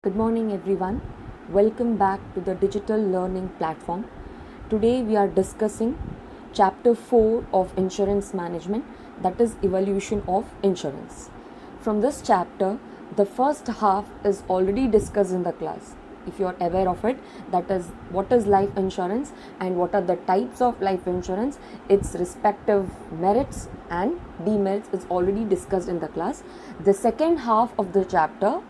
Good morning, everyone. Welcome back to the digital learning platform. Today, we are discussing chapter 4 of insurance management, that is, evolution of insurance. From this chapter, the first half is already discussed in the class. If you are aware of it, that is, what is life insurance and what are the types of life insurance, its respective merits and demerits is already discussed in the class. The second half of the chapter,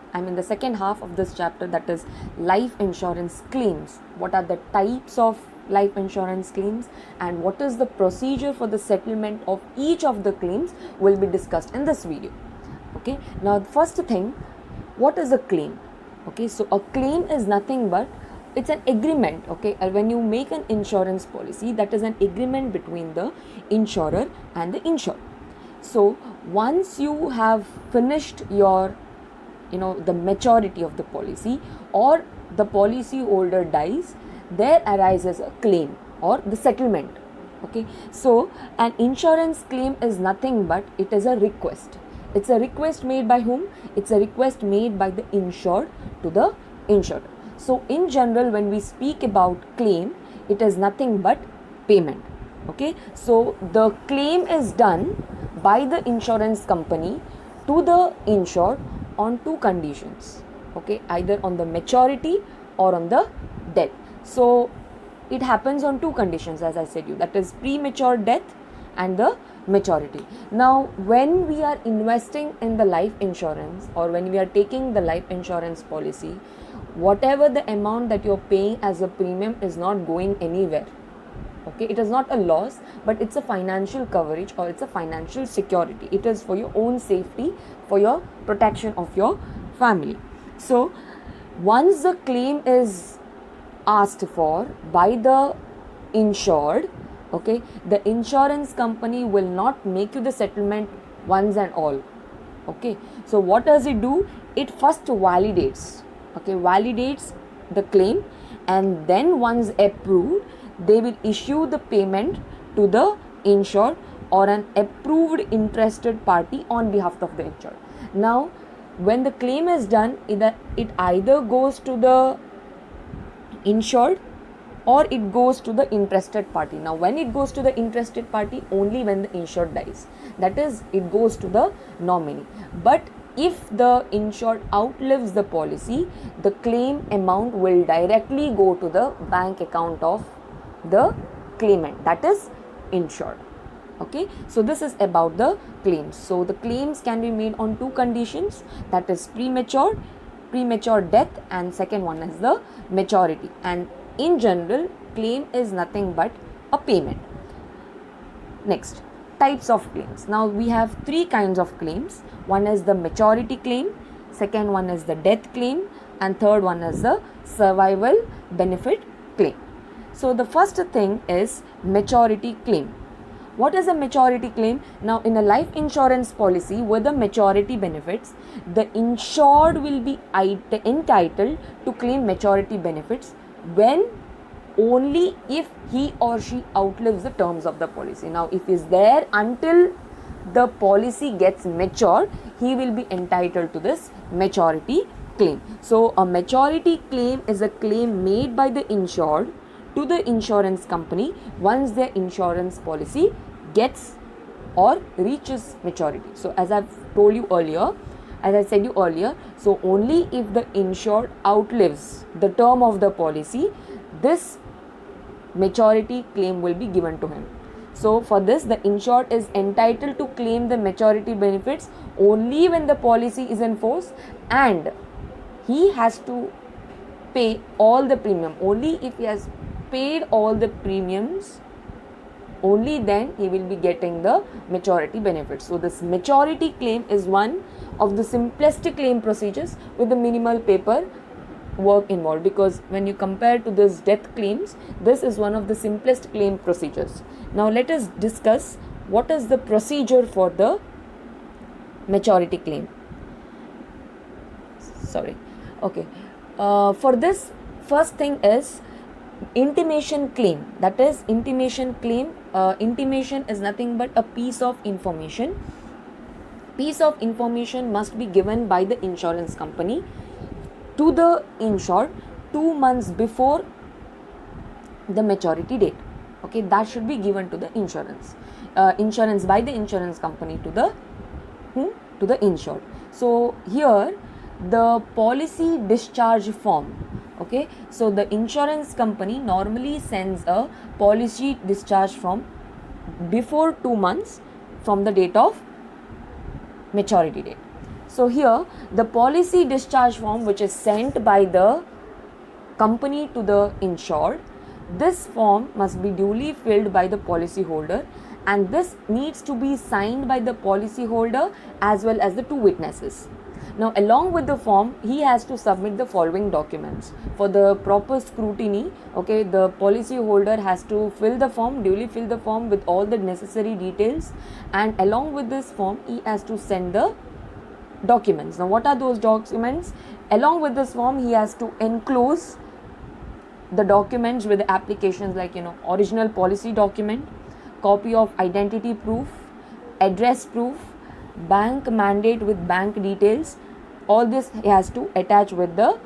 that is life insurance claims. What are the types of life insurance claims and what is the procedure for the settlement of each of the claims will be discussed in this video. Okay, now the first thing, what is a claim? Okay, so a claim is nothing but it's an agreement. Okay, when you make an insurance policy, that is an agreement between the insurer and the insured. So once you have finished your the maturity of the policy or the policy holder dies, there arises a claim or the settlement. Okay, so an insurance claim is nothing but it is a request. It's a request made by whom? It's a request made by the insured to the insured. So in general, when we speak about claim, it is nothing but payment. Okay, so the claim is done by the insurance company to the insured on two conditions. Okay, either on the maturity or on the death. So it happens on two conditions, as I said you, that is premature death and the maturity. Now when we are investing in the life insurance or when we are taking the life insurance policy, whatever the amount that you're paying as a premium is not going anywhere. Okay, it is not a loss, but it's a financial coverage or it's a financial security. It is for your own safety, for your protection of your family. So once the claim is asked for by the insured, okay, the insurance company will not make you the settlement once and all. Okay, so what does it do? It first validates the claim, and then once approved, they will issue the payment to the insured or an approved interested party on behalf of the insured. Now when the claim is done, it either goes to the insured or it goes to the interested party. Now when it goes to the interested party, only when the insured dies, that is, it goes to the nominee. But if the insured outlives the policy, the claim amount will directly go to the bank account of the claimant, that is insured. Okay, so this is about the claims. So the claims can be made on two conditions, that is premature death, and second one is the maturity. And in general, claim is nothing but a payment. Next, types of claims. Now we have three kinds of claims. One is the maturity claim, second one is the death claim, and third one is the survival benefit claim. So the first thing is maturity claim. What is a maturity claim? Now in a life insurance policy with the maturity benefits, the insured will be entitled to claim maturity benefits when only if he or she outlives the terms of the policy. Now if he is there until the policy gets matured, he will be entitled to this maturity claim. So a maturity claim is a claim made by the insured to the insurance company once their insurance policy gets or reaches maturity. So as I said you earlier, so only if the insured outlives the term of the policy, this maturity claim will be given to him. So for this, the insured is entitled to claim the maturity benefits only when the policy is in force, and he has to pay all the premium. Only if he has paid all the premiums, only then he will be getting the maturity benefits. So this maturity claim is one of the simplest claim procedures with the minimal paper work involved, because when you compare to this death claims, this is one of the simplest claim procedures. Now let us discuss what is the procedure for the maturity claim. For this, first thing is intimation claim. That is intimation claim. Intimation is nothing but a piece of information. Piece of information must be given by the insurance company to the insured 2 months before the maturity date. Okay, that should be given to the insurance by the insurance company to the to the insured. So here the policy discharge form. Okay, so the insurance company normally sends a policy discharge form before 2 months from the date of maturity date. So here the policy discharge form which is sent by the company to the insured, this form must be duly filled by the policyholder, and this needs to be signed by the policyholder as well as the two witnesses. Now along with the form he has to submit the following documents for the proper scrutiny. Okay, the policyholder has to duly fill the form with all the necessary details, and along with this form he has to send the documents. Now what are those documents? Along with this form he has to enclose the documents with the applications like original policy document, copy of identity proof, address proof, bank mandate with bank details. All this he has to attach with the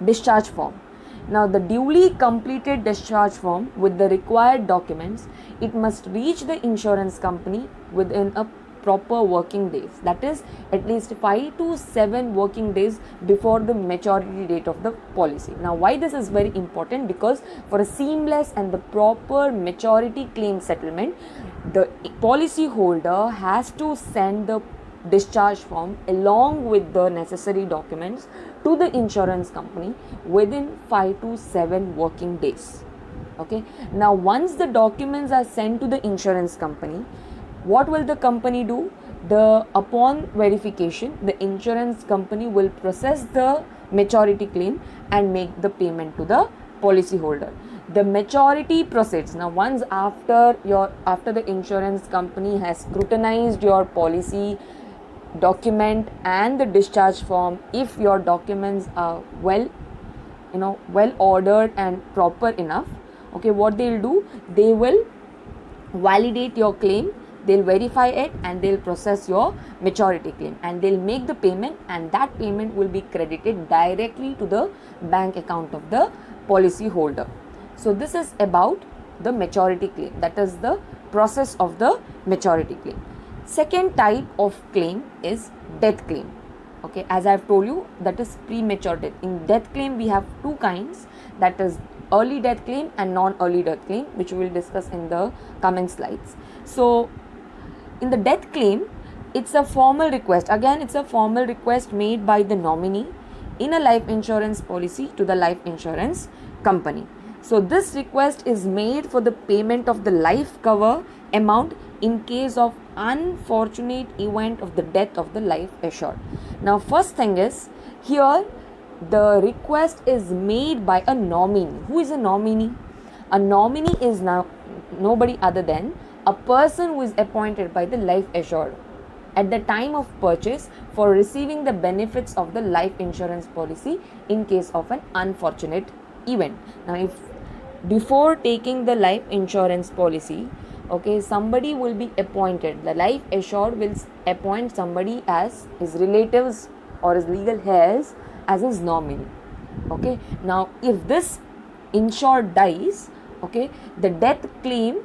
discharge form. Now the duly completed discharge form with the required documents, it must reach the insurance company within a proper working days, that is at least 5 to 7 working days before the maturity date of the policy. Now why this is very important? Because for a seamless and the proper maturity claim settlement, the policy holder has to send the discharge form along with the necessary documents to the insurance company within 5 to 7 working days. Okay, now once the documents are sent to the insurance company, what will the company do? Upon verification, the insurance company will process the maturity claim and make the payment to the policyholder. The maturity proceeds. Now once after the insurance company has scrutinized your policy document and the discharge form, if your documents are well ordered and proper enough, okay, what they'll do, they will validate your claim, they'll verify it, and they'll process your maturity claim, and they'll make the payment, and that payment will be credited directly to the bank account of the policy holder. So this is about the maturity claim, that is the process of the maturity claim. Second type of claim is death claim. Okay, as I have told you, that is premature death. In death claim we have two kinds, that is early death claim and non-early death claim, which we will discuss in the coming slides. So in the death claim, it's a formal request. Again, it's a formal request made by the nominee in a life insurance policy to the life insurance company. So this request is made for the payment of the life cover amount in case of unfortunate event of the death of the life assured. Now first thing is, here the request is made by a nominee. Who is a nominee? A nominee is now nobody other than a person who is appointed by the life assured at the time of purchase for receiving the benefits of the life insurance policy in case of an unfortunate event. Now if before taking the life insurance policy, okay, somebody will be appointed, the life assured will appoint somebody as his relatives or his legal heirs as his nominee. Okay, now if this insured dies, okay, the death claim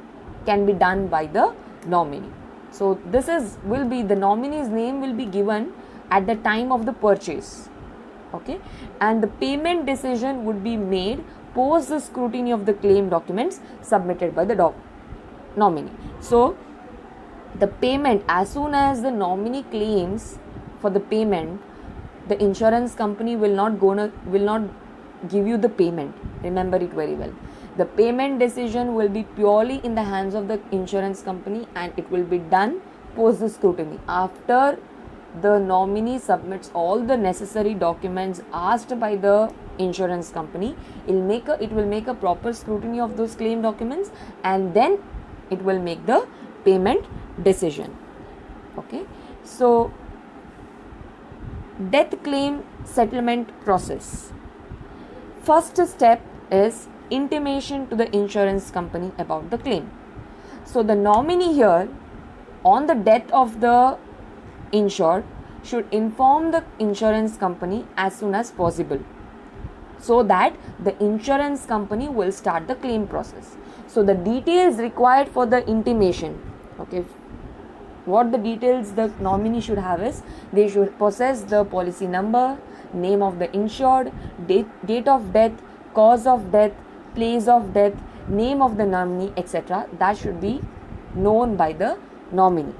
can be done by the nominee. So this will be the nominee's name will be given at the time of the purchase. Okay, and the payment decision would be made post the scrutiny of the claim documents submitted by the nominee. So the payment, as soon as the nominee claims for the payment, the insurance company will not give you the payment. Remember it very well. The payment decision will be purely in the hands of the insurance company, and it will be done post the scrutiny. After the nominee submits all the necessary documents asked by the insurance company, it will make a proper scrutiny of those claim documents, and then it will make the payment decision. Okay, so death claim settlement process. First step is intimation to the insurance company about the claim. So the nominee here, on the death of the insured, should inform the insurance company as soon as possible, so that the insurance company will start the claim process. So the details required for the intimation, okay, what the details the nominee should have is, they should possess the policy number, name of the insured, date of death, cause of death, place of death, name of the nominee, etc. That should be known by the nominee.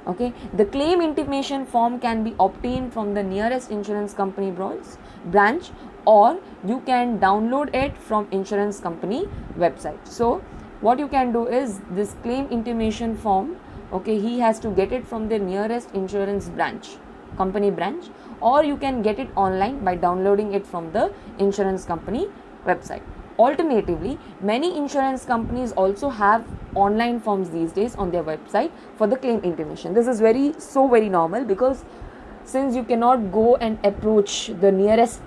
Okay, the claim intimation form can be obtained from the nearest insurance company branch, or you can download it from insurance company website. So what you can do is, this claim intimation form, okay, he has to get it from the nearest insurance company branch, or you can get it online by downloading it from the insurance company website. Alternatively, many insurance companies also have online forms these days on their website for the claim intimation. This is very normal, because since you cannot go and approach the nearest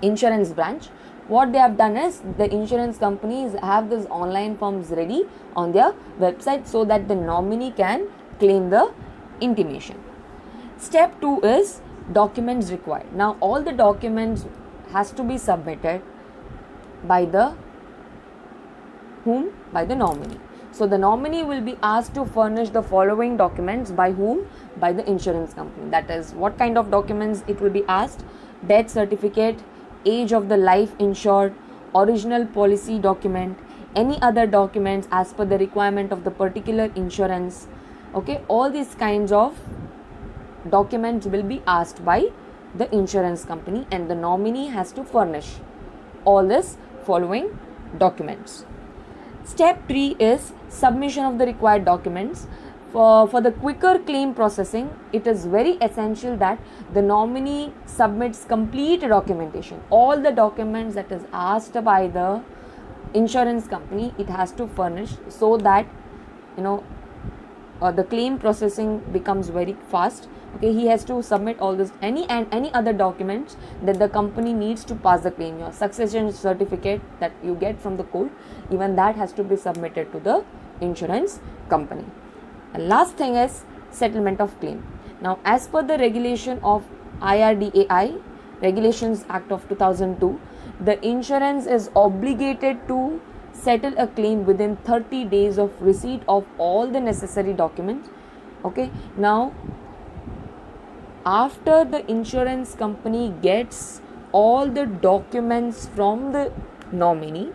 insurance branch, what they have done is, the insurance companies have these online forms ready on their website, so that the nominee can claim the intimation. Step 2 is documents required. Now all the documents has to be submitted by the nominee. So the nominee will be asked to furnish the following documents by whom? By the insurance company. That is, what kind of documents it will be asked? Death certificate, age of the life insured, original policy document, any other documents as per the requirement of the particular insurance. Okay, all these kinds of documents will be asked by the insurance company, and the nominee has to furnish all this following documents. Step 3 is submission of the required documents. For the quicker claim processing, it is very essential that the nominee submits complete documentation. All the documents that is asked by the insurance company, it has to furnish, so that the claim processing becomes very fast. Okay, he has to submit all this, any other documents that the company needs to pass the claim. Your succession certificate that you get from the court, even that has to be submitted to the insurance company. And last thing is settlement of claim. Now as per the regulation of IRDAI, Regulations Act of 2002, the insurance is obligated to settle a claim within 30 days of receipt of all the necessary documents. Okay, now after the insurance company gets all the documents from the nominee,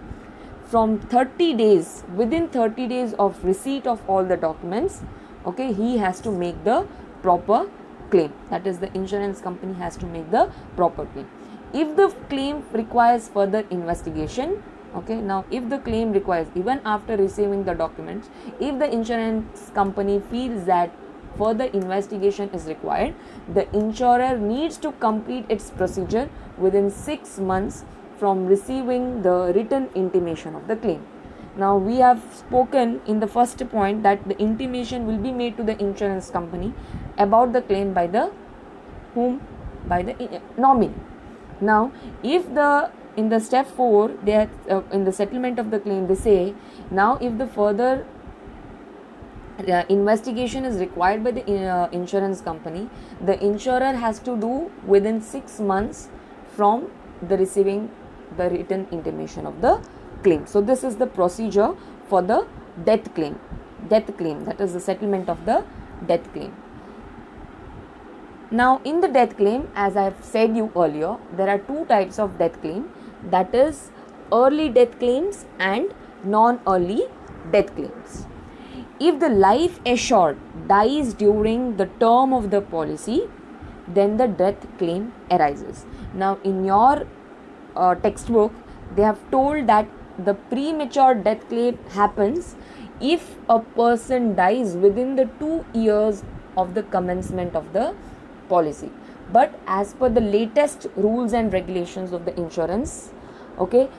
within 30 days of receipt of all the documents, okay, he has to make the proper claim. That is, the insurance company has to make the proper claim. If the claim requires further investigation, okay, now if the claim requires, even after receiving the documents, if the insurance company feels that further investigation is required, the insurer needs to complete its procedure within 6 months from receiving the written intimation of the claim. Now we have spoken in the first point that the intimation will be made to the insurance company about the claim by the nominee. Now if in the step 4, they in the settlement of the claim, they say, now if the further investigation is required by the insurance company, the insurer has to do within 6 months from the receiving the written intimation of the claim. So this is the procedure for the death claim, that is the settlement of the death claim. Now in the death claim, as I have said you earlier, there are 2 types of death claim, that is early death claims and non-early death claims. If the life assured dies during the term of the policy, then the death claim arises. Now in your textbook, they have told that the premature death claim happens if a person dies within the 2 years of the commencement of the policy. But as per the latest rules and regulations of the insurance, okay,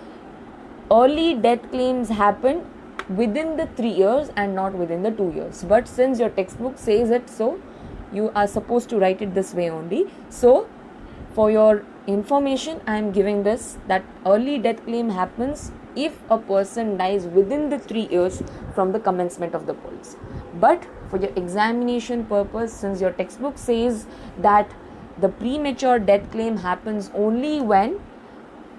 early death claims happen within the 3 years and not within the 2 years. But since your textbook says it, so you are supposed to write it this way only. So for your information, I am giving this, that early death claim happens if a person dies within the 3 years from the commencement of the policy. But for your examination purpose, since your textbook says that the premature death claim happens only when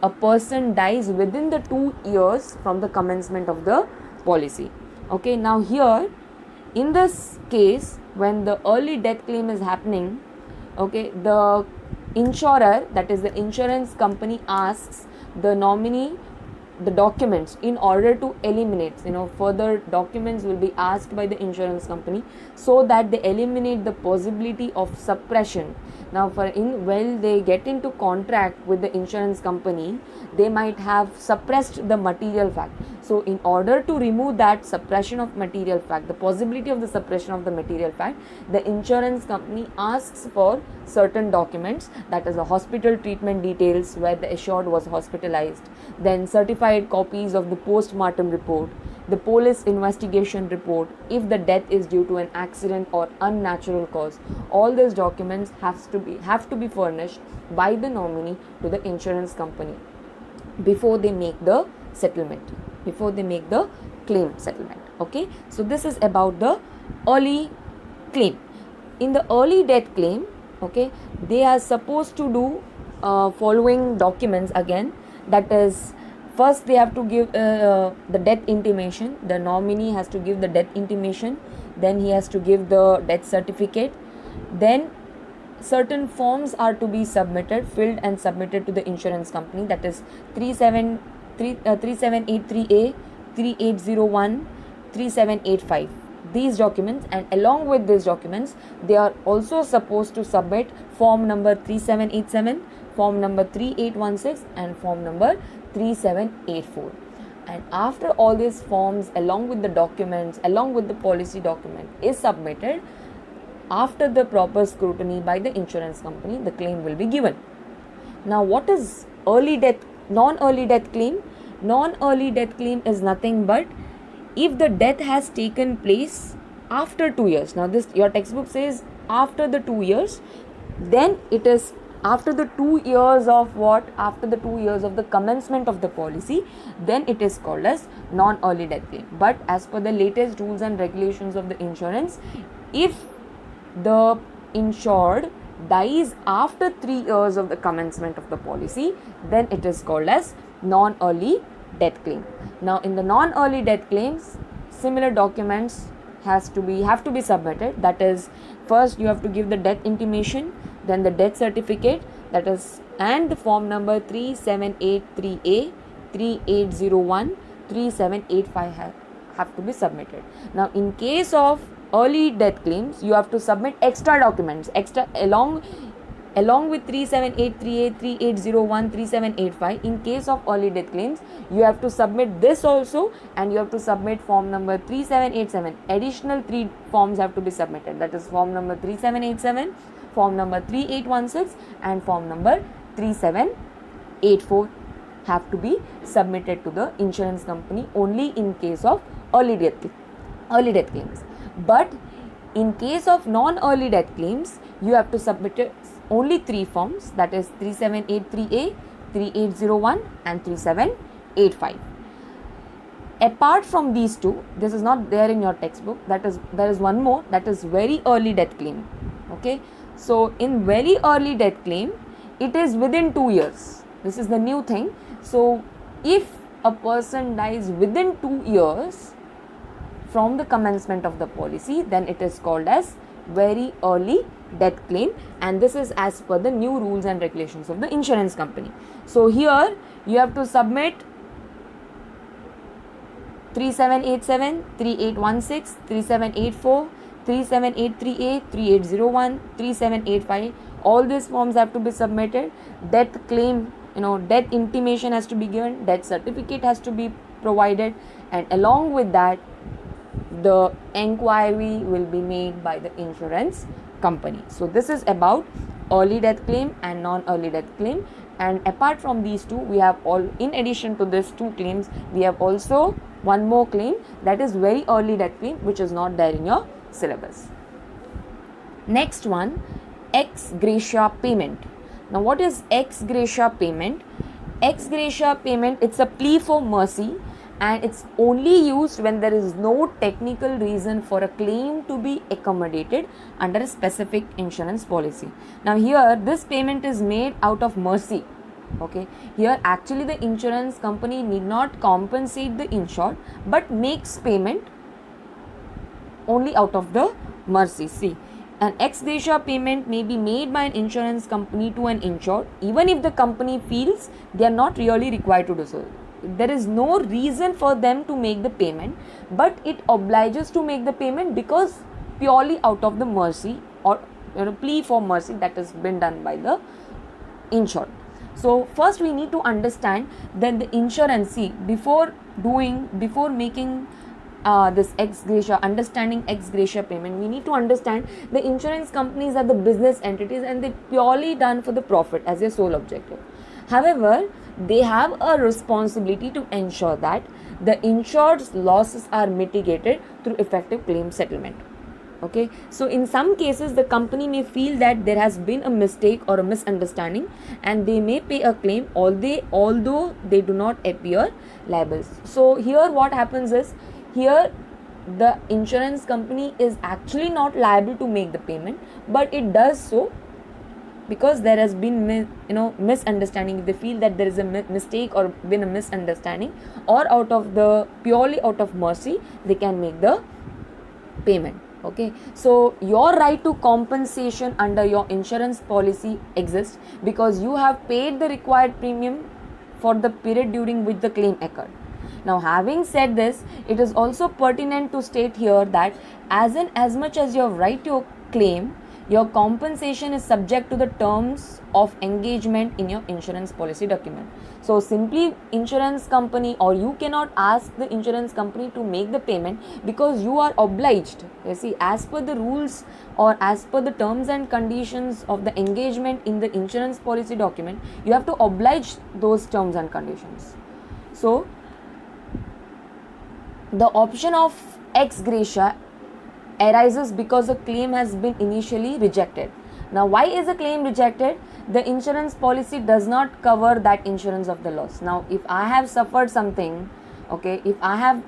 a person dies within the 2 years from the commencement of the policy. Okay, now here in this case, when the early death claim is happening, okay, the insurer, that is the insurance company, asks the nominee the documents in order to eliminate, further documents will be asked by the insurance company so that they eliminate the possibility of suppression. Now while they get into contract with the insurance company, they might have suppressed the material fact. So in order to remove that suppression of material fact, the possibility of the suppression of the material fact, the insurance company asks for certain documents, that is the hospital treatment details where the assured was hospitalized, then certified copies of the post-mortem report, the police investigation report if the death is due to an accident or unnatural cause. All these documents have to be furnished by the nominee to the insurance company before they make the settlement, before they make the claim settlement. Okay, so this is about the early claim. In the early death claim, okay, they are supposed to do following documents again. That is, first they have to give the death intimation. The nominee has to give the death intimation, then he has to give the death certificate, then certain forms are to be submitted, filled and submitted to the insurance company, that is 3783A, 3801, 3785, these documents. And along with these documents, they are also supposed to submit form number 3787, form number 3816 and form number 3784. And after all these forms, along with the documents, along with the policy document is submitted, after the proper scrutiny by the insurance company, the claim will be given. Now, what is non-early death claim? Non-early death claim is nothing but if the death has taken place after 2 years. Now, this your textbook says after the 2 years, then it is after the 2 years of what? After the 2 years of the commencement of the policy, then it is called as non-early death claim. But as per the latest rules and regulations of the insurance, if the insured dies after 3 years of the commencement of the policy, then it is called as non-early death claim. Now, in the non-early death claims, similar documents have to be submitted. That is, first you have to give the death intimation, then the death certificate, that is, and the form number 3783A, 3801, 3785 have to be submitted. Now, in case of early death claims, you have to submit extra documents along with 3783A, 3801, 3785. In case of early death claims, you have to submit this also, and you have to submit form number 3787. Additional 3 forms have to be submitted, that is form number 3787, form number 3816 and form number 3784 have to be submitted to the insurance company only in case of early death claims. But in case of non-early death claims, you have to submit only 3 forms, that is 3783A, 3801 and 3785. Apart from these two, this is not there in your textbook, there is one more, that is very early death claim. Okay, so in very early death claim, it is within 2 years. This is the new thing. So if a person dies within 2 years from the commencement of the policy, then it is called as very early death claim, and this is as per the new rules and regulations of the insurance company. So here you have to submit 3787, 3816, 3784, 3783A, 3801, 3785. All these forms have to be submitted. Death claim, death intimation has to be given, death certificate has to be provided, and along with that, the enquiry will be made by the insurance company. So this is about early death claim and non-early death claim. And apart from these two, we have in addition to these 2 claims, we have also one more claim, that is very early death claim, which is not there in your syllabus. Next one, ex gratia payment. Now, what is ex gratia payment? Ex gratia payment, it's a plea for mercy, and it's only used when there is no technical reason for a claim to be accommodated under a specific insurance policy. Now here this payment is made out of mercy. Okay, here actually the insurance company need not compensate the insured but makes payment only out of the mercy. See, an ex gratia payment may be made by an insurance company to an insured even if the company feels they are not really required to do so. There is no reason for them to make the payment, but it obliges to make the payment because purely out of the mercy or plea for mercy that has been done by the insured. So first we need to understand that the insurance, see, before making this ex gratia, understanding ex gratia payment, we need to understand the insurance companies are the business entities and they purely done for the profit as their sole objective. However, they have a responsibility to ensure that the insured's losses are mitigated through effective claim settlement. Okay, so in some cases the company may feel that there has been a mistake or a misunderstanding and they may pay a claim although they do not appear liable. So here what happens is, here the insurance company is actually not liable to make the payment, but it does so because there has been misunderstanding. If they feel that there is a mistake or been a misunderstanding, or out of the purely out of mercy, they can make the payment. Okay, so your right to compensation under your insurance policy exists because you have paid the required premium for the period during which the claim occurred. Now, having said this, it is also pertinent to state here that as much as you have right to claim, your compensation is subject to the terms of engagement in your insurance policy document. So simply insurance company, or you cannot ask the insurance company to make the payment because you are obliged. You see, as per the rules or as per the terms and conditions of the engagement in the insurance policy document, you have to oblige those terms and conditions. So the option of ex gratia arises because a claim has been initially rejected. Now, why is a claim rejected? The insurance policy does not cover that insurance of the loss. Now, if I have suffered something, okay, if I have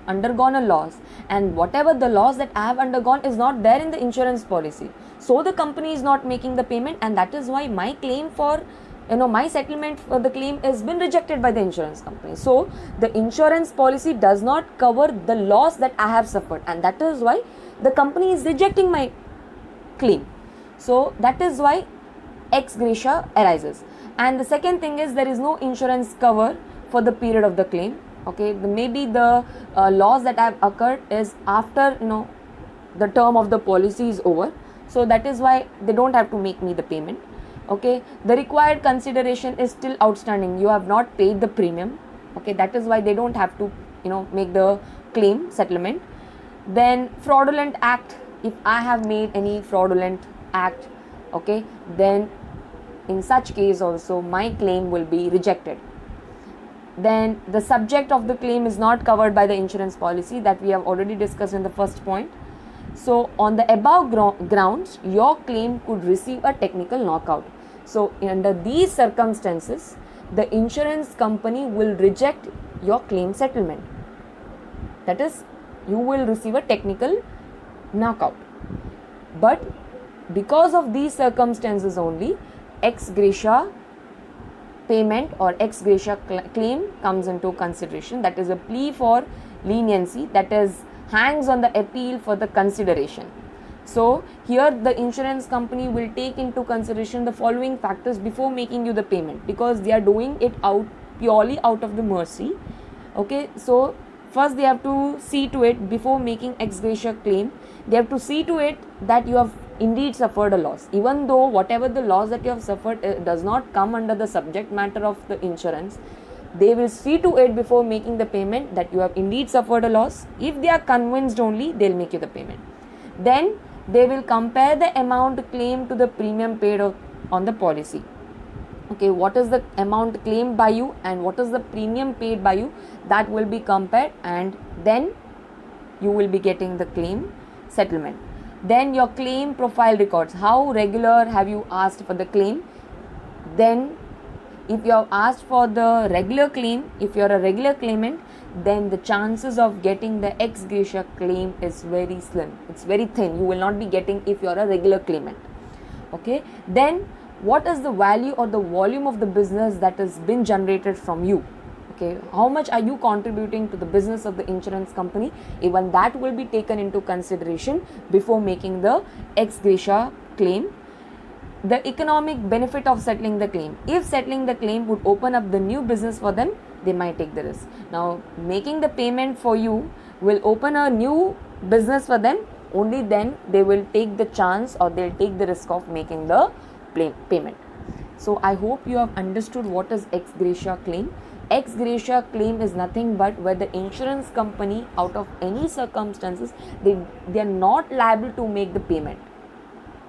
undergone a loss, and whatever the loss that I have undergone is not there in the insurance policy, so the company is not making the payment, and that is why my claim for my settlement for the claim has been rejected by the insurance company. So the insurance policy does not cover the loss that I have suffered, and that is why the company is rejecting my claim. So that is why ex gratia arises. And the second thing is, there is no insurance cover for the period of the claim. Okay, maybe the loss that have occurred is after the term of the policy is over, so that is why they don't have to make me the payment. Okay, the required consideration is still outstanding, you have not paid the premium. Okay, that is why they don't have to make the claim settlement. Then fraudulent act, if I have made any fraudulent act, okay, then in such case also my claim will be rejected. Then the subject of the claim is not covered by the insurance policy, that we have already discussed in the first point. So on the above grounds, your claim could receive a technical knockout. So under these circumstances, the insurance company will reject your claim settlement. That is, you will receive a technical knockout. But because of these circumstances only, ex gratia payment or ex gratia claim comes into consideration. That is a plea for leniency, that is hangs on the appeal for the consideration. So here the insurance company will take into consideration the following factors before making you the payment, because they are doing it purely out of the mercy. Okay, so first they have to see to it, before making ex gratia claim, they have to see to it that you have indeed suffered a loss, even though whatever the loss that you have suffered does not come under the subject matter of the insurance. They will see to it before making the payment that you have indeed suffered a loss. If they are convinced only, they'll make you the payment. Then they will compare the amount claimed to the premium paid on the policy. Okay, what is the amount claimed by you and what is the premium paid by you, that will be compared, and then you will be getting the claim settlement. Then your claim profile records, how regular have you asked for the claim. Then if you have asked for the regular claim, if you are a regular claimant, then the chances of getting the ex gratia claim is very slim. It's very thin. You will not be getting if you are a regular claimant. Okay, then what is the value or the volume of the business that has been generated from you? Okay, how much are you contributing to the business of the insurance company? Even that will be taken into consideration before making the ex gratia claim. The economic benefit of settling the claim. If settling the claim would open up the new business for them, they might take the risk. Now, making the payment for you will open a new business for them. Only then they will take the chance or they'll take the risk of making the payment. So, I hope you have understood what is ex gratia claim. Ex gratia claim is nothing but where the insurance company, out of any circumstances, they are not liable to make the payment.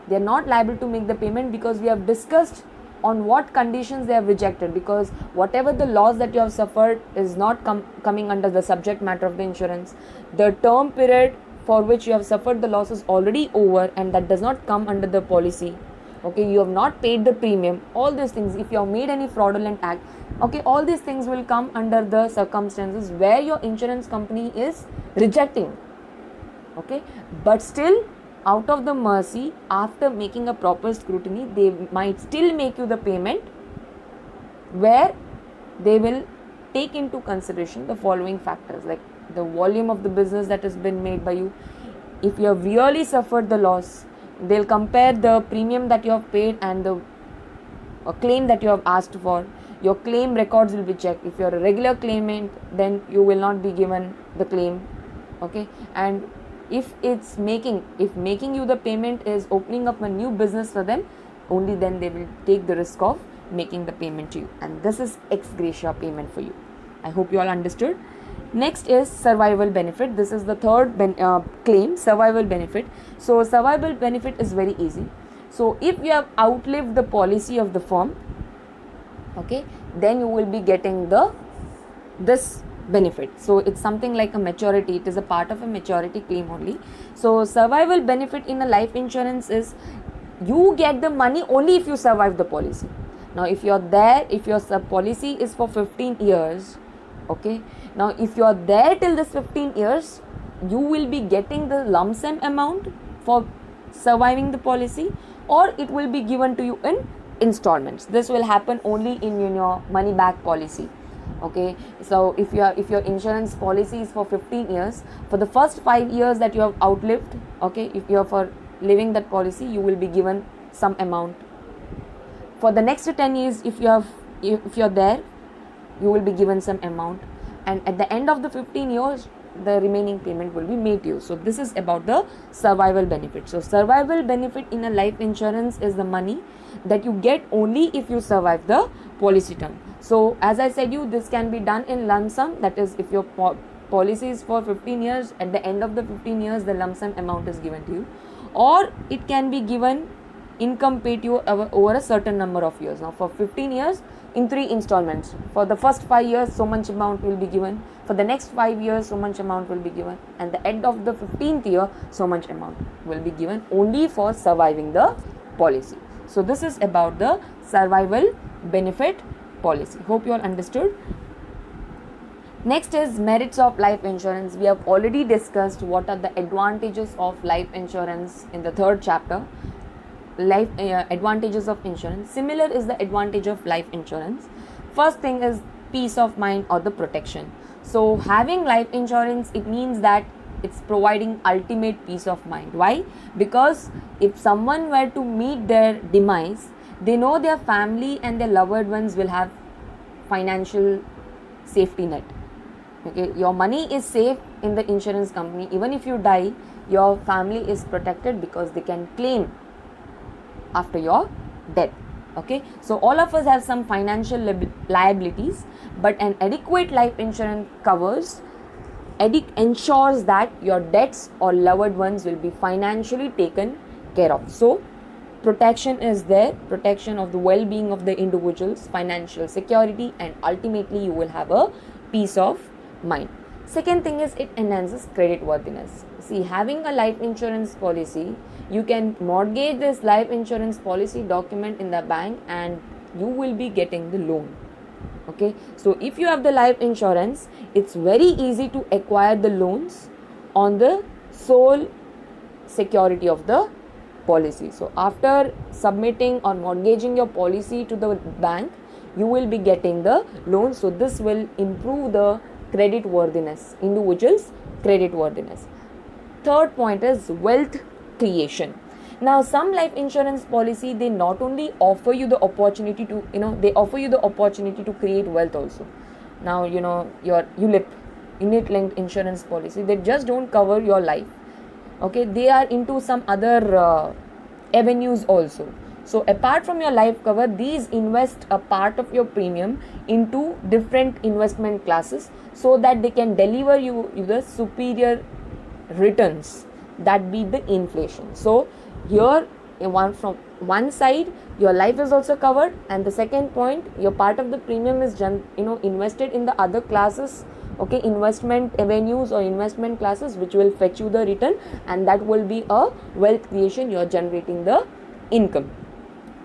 They are not liable to make the payment because we have discussed on what conditions they have rejected, because whatever the loss that you have suffered is not coming under the subject matter of the insurance. The term period for which you have suffered the loss is already over and that does not come under the policy. Okay, you have not paid the premium. All these things, if you have made any fraudulent act, okay, all these things will come under the circumstances where your insurance company is rejecting. Okay, but still, out of the mercy, after making a proper scrutiny, they might still make you the payment, where they will take into consideration the following factors, like the volume of the business that has been made by you. If you have really suffered the loss, they'll compare the premium that you have paid and the claim that you have asked for. Your claim records will be checked. If you are a regular claimant, then you will not be given the claim. Okay, and if making you the payment is opening up a new business for them, only then they will take the risk of making the payment to you, and this is ex gratia payment for you. I hope you all understood. Next is survival benefit. This is the third claim, survival benefit. So survival benefit is very easy. So if you have outlived the policy of the firm, okay, then you will be getting this benefit. So it's something like a maturity. It is a part of a maturity claim only. So survival benefit in a life insurance is you get the money only if you survive the policy. Now if you're there, if your policy is for 15 years, okay, now if you're there till this 15 years, you will be getting the lump sum amount for surviving the policy, or it will be given to you in installments. This will happen only in your money back policy. Okay, so if your insurance policy is for 15 years, for the first 5 years that you have outlived, okay, if you are for living that policy, you will be given some amount. For the next 10 years, if you're there, you will be given some amount, and at the end of the 15 years, the remaining payment will be made to you. So this is about the survival benefit. So survival benefit in a life insurance is the money that you get only if you survive the policy term. So as I said you, this can be done in lump sum. That is, if your policy is for 15 years, at the end of the 15 years, the lump sum amount is given to you, or it can be given income paid to you over a certain number of years. Now for 15 years, in 3 installments. For the first 5 years, so much amount will be given. For the next 5 years, so much amount will be given. And the end of the 15th year, so much amount will be given only for surviving the policy. So this is about the survival benefit policy. Hope you all understood. Next is merits of life insurance. We have already discussed what are the advantages of life insurance in the 3rd chapter. Advantages of insurance. Similar is the advantage of life insurance. First thing is peace of mind or the protection. So having life insurance, it means that it's providing ultimate peace of mind. Why? Because if someone were to meet their demise, they know their family and their loved ones will have financial safety net. Okay, your money is safe in the insurance company. Even if you die, your family is protected because they can claim after your death. Okay, so all of us have some financial liabilities, but an adequate life insurance ensures that your debts or loved ones will be financially taken care of. So protection is there, protection of the well-being of the individuals, financial security, and ultimately you will have a peace of mind. Second thing is it enhances credit worthiness. See, having a life insurance policy, you can mortgage this life insurance policy document in the bank and you will be getting the loan. Okay, so if you have the life insurance, it's very easy to acquire the loans on the sole security of the policy. So after submitting or mortgaging your policy to the bank, you will be getting the loan. So this will improve the credit worthiness, individuals' credit worthiness. Third point is wealth creation. Now some life insurance policy, they not only offer you the opportunity to, they offer you the opportunity to create wealth also. Now your ULIP, unit linked insurance policy, they just don't cover your life. Okay, they are into some other avenues also. So apart from your life cover, these invest a part of your premium into different investment classes, so that they can deliver you the superior returns that beat the inflation. So here, from one side, your life is also covered, and the second point, your part of the premium is invested in the other classes, okay, investment avenues or investment classes, which will fetch you the return, and that will be a wealth creation. You're generating the income.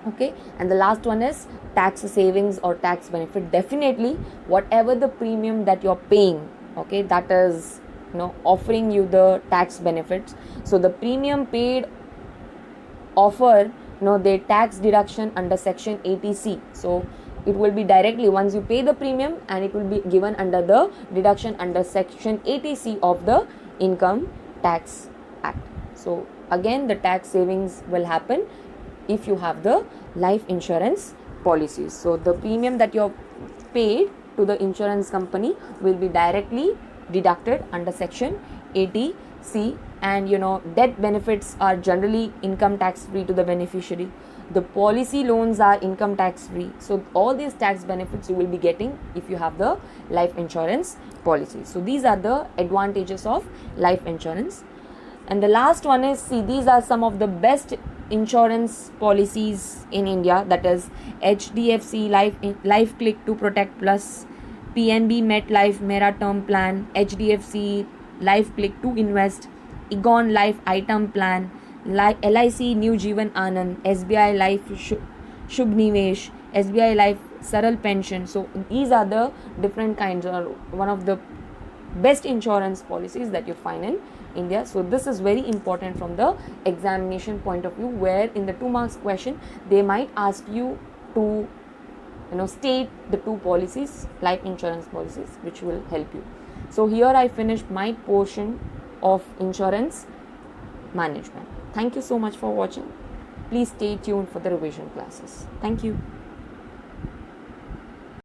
Okay, and the last one is tax savings or tax benefit. Definitely, whatever the premium that you're paying, okay, that is offering you the tax benefits. So the premium paid offer the tax deduction under section 80C. So it will be directly, once you pay the premium, and it will be given under the deduction under section 80C of the Income Tax Act. So again, the tax savings will happen if you have the life insurance policies. So the premium that you have paid to the insurance company will be directly deducted under section 80C, and death benefits are generally income tax free to the beneficiary. The policy loans are income tax free. So all these tax benefits you will be getting if you have the life insurance policy. So these are the advantages of life insurance. And the last one is, see, these are some of the best insurance policies in India, that is HDFC Life Click to Protect Plus, PNB MetLife Mera Term Plan, HDFC Life Click to Invest, Egon Life Item Plan, LIC New Jeevan Anand, SBI Life Shubh Nivesh, SBI Life Saral Pension. So these are the different kinds, or one of the best insurance policies that you find in India. So this is very important from the examination point of view, where in the 2 marks question they might ask you to state the two policies, life insurance policies, which will help you. So here I finished my portion of insurance management. Thank you so much for watching. Please stay tuned for the revision classes. Thank you.